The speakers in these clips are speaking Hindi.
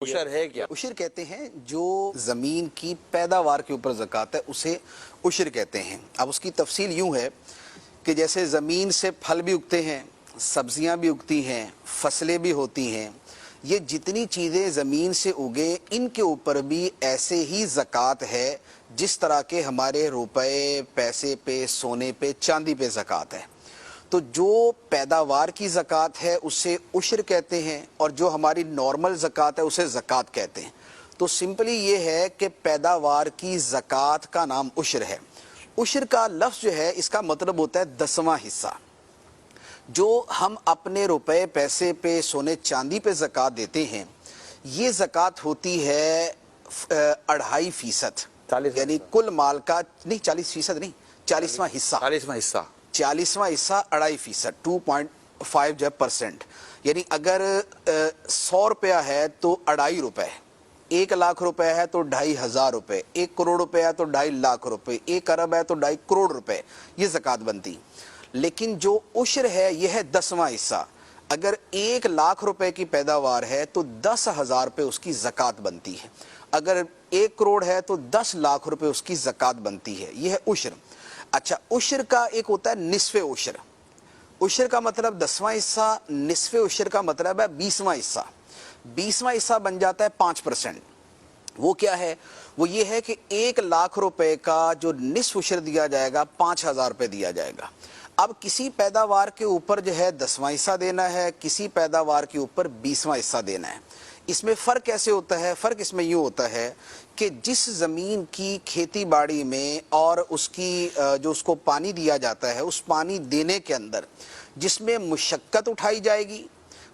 उशर है क्या? उशर कहते हैं जो जमीन की पैदावार के ऊपर ज़कात है उसे उशर कहते हैं। अब उसकी तफसील यूं है कि जैसे ज़मीन से फल भी उगते हैं, सब्जियां भी उगती हैं, फसलें भी होती हैं, ये जितनी चीज़ें ज़मीन से उगे इनके ऊपर भी ऐसे ही ज़कात है जिस तरह के हमारे रुपए, पैसे पे, सोने पे, चांदी पे ज़कात है। तो जो पैदावार की ज़कात है उसे उशर कहते हैं और जो हमारी नॉर्मल ज़कात है उसे ज़कात कहते हैं। तो सिंपली ये है कि पैदावार की ज़कात का नाम उशर है। उशर का लफ्ज़ जो है इसका मतलब होता है 10वां हिस्सा। जो हम अपने रुपए, पैसे पे, सोने चांदी पे ज़कात देते हैं, ये ज़कात होती है 2.5%, यानी कुल माल का नहीं, 40% नहीं, 40वां हिस्सा। 40वां हिस्सा 2.5%, 2.5%। यानी अगर 100 रुपया है तो 2.5 रुपए, 1 लाख रुपए है तो 2,500 रुपए, 1 करोड़ रुपए है तो 2.5 लाख रुपए, 1 अरब है तो 2.5 करोड़ रुपए, ये ज़कात बनती। लेकिन जो उशर है यह है 10वां हिस्सा। अगर 1 लाख रुपए की पैदावार है तो 10,000 रुपए उसकी ज़कात बनती है। अगर 1 करोड़ है तो 10 लाख रुपए उसकी ज़कात बनती है। यह है उशर। अच्छा, उशर का एक होता है निस्फ़े उशर। उशर का मतलब 10वां हिस्सा, निस्फ़े उशर का मतलब है 20वां हिस्सा। 20वां हिस्सा बन जाता है 5%। वो क्या है? वो ये है कि 1 लाख रुपए का जो निस्फ़ उशर दिया जाएगा 5,000 रुपए दिया जाएगा। अब किसी पैदावार के ऊपर जो है 10वां हिस्सा देना है, किसी पैदावार के ऊपर 20वां हिस्सा देना है। इसमें फ़र्क कैसे होता है? फ़र्क इसमें यूँ होता है कि जिस ज़मीन की खेती बाड़ी में और उसकी जो उसको पानी दिया जाता है, उस पानी देने के अंदर जिसमें मुशक्क़त उठाई जाएगी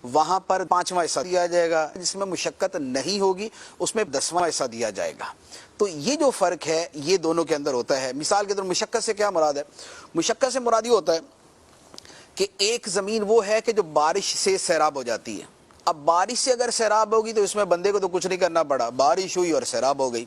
वहाँ पर 5वां हिस्सा दिया जाएगा, जिसमें मुशक्क़त नहीं होगी उसमें 10वां हिस्सा दिया जाएगा। तो ये जो फ़र्क है ये दोनों के अंदर होता है। मिसाल के तौर मुशक्क़त से क्या मुराद है? मुशक्क़त से मुराद ये होता है कि एक ज़मीन वो है कि जो बारिश से सैराब हो जाती है। अब बारिश से अगर सैराब होगी तो इसमें बंदे को तो कुछ नहीं करना पड़ा, बारिश हुई और सैराब हो गई।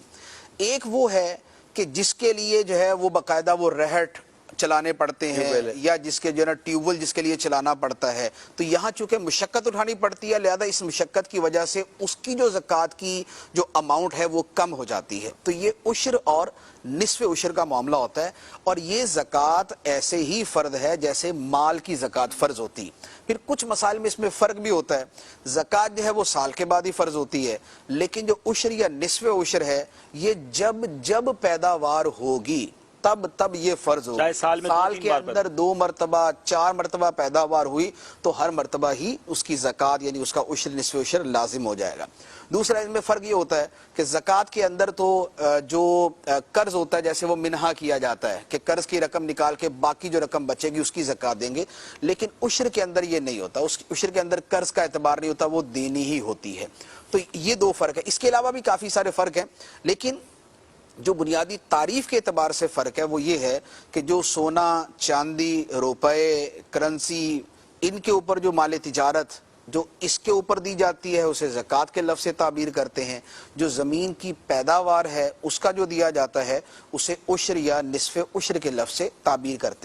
एक वो है कि जिसके लिए जो है वो बाकायदा वो रहट चलाने पड़ते हैं, या जिसके जो है ना ट्यूबवेल जिसके लिए चलाना पड़ता है। तो यहाँ चूंकि मुशक्क़त उठानी पड़ती है, लिहाजा इस मुशक्क़त की वजह से उसकी जो ज़कात की जो अमाउंट है वो कम हो जाती है। तो ये उशर और निस्फ़े उशर का मामला होता है। और ये ज़कात ऐसे ही फ़र्ज है जैसे माल की ज़कात फ़र्ज होती। फिर कुछ मसाइल में इसमें फ़र्क भी होता है। ज़कात जो है वो साल के बाद ही फ़र्ज होती है, लेकिन जो उशर या निस्फ़े उशर है ये जब जब पैदावार होगी तब ये फर्ज होगा। साल के अंदर 2 मरतबा, 4 मरतबा पैदावार हुई तो हर मरतबा ही उसकी ज़कात यानी उसका उशर, निस्फ़े उशर लाजिम हो जाएगा। दूसरा इसमें फ़र्क ये होता है कि ज़कात के अंदर तो जो कर्ज होता है जैसे वो मिन्हा किया जाता है कि कर्ज की रकम निकाल के बाकी जो रकम बचेगी उसकी ज़कात देंगे, लेकिन उशर के अंदर ये नहीं होता। उस उशर के अंदर कर्ज का एतबार नहीं होता, वो देनी ही होती है। तो ये 2 फ़र्क है। इसके अलावा भी काफ़ी सारे फ़र्क हैं, लेकिन जो बुनियादी तारीफ के एतबार से फ़र्क है वो ये है कि जो सोना, चांदी, रुपए, करेंसी, इनके ऊपर जो माल तिजारत जो इसके ऊपर दी जाती है उसे ज़कात के लफ्ज़ से ताबीर करते हैं। जो ज़मीन की पैदावार है उसका जो दिया जाता है उसे उशर या निस्फ़े उशर के लफ्ज़ से ताबीर करते हैं।